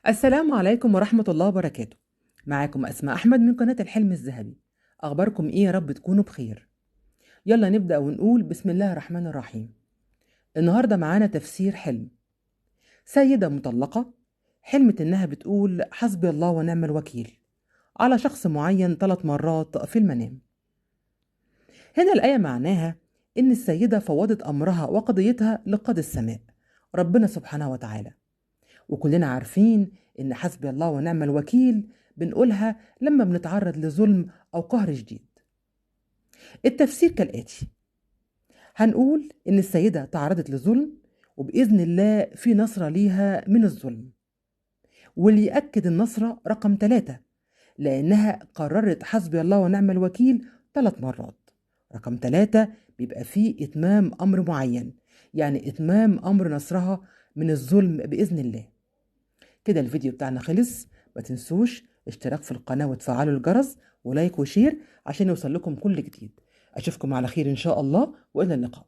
السلام عليكم ورحمة الله وبركاته. معاكم أسماء أحمد من قناة الحلم الذهبي. أخباركم إيه؟ يا رب تكونوا بخير. يلا نبدأ ونقول بسم الله الرحمن الرحيم. النهاردة معانا تفسير حلم. سيدة مطلقة حلمت إنها بتقول حسبي الله ونعم الوكيل على شخص معين 3 مرات في المنام. هنا الآية معناها إن السيدة فوضت أمرها وقضيتها لقاضي السماء ربنا سبحانه وتعالى، وكلنا عارفين إن حسبي الله ونعم الوكيل بنقولها لما بنتعرض لظلم أو قهر شديد. التفسير كالآتي: هنقول إن السيدة تعرضت لظلم، وبإذن الله في نصرة ليها من الظلم، واللي يأكد النصرة رقم 3 لأنها قررت حسبي الله ونعم الوكيل 3 مرات. رقم 3 بيبقى فيه إتمام أمر معين، يعني إتمام أمر نصرها من الظلم بإذن الله. كده الفيديو بتاعنا خلص. ما تنسوش اشتراك في القناة وتفعلوا الجرس ولايك وشير عشان يوصل لكم كل جديد. أشوفكم على خير إن شاء الله، وإلى اللقاء.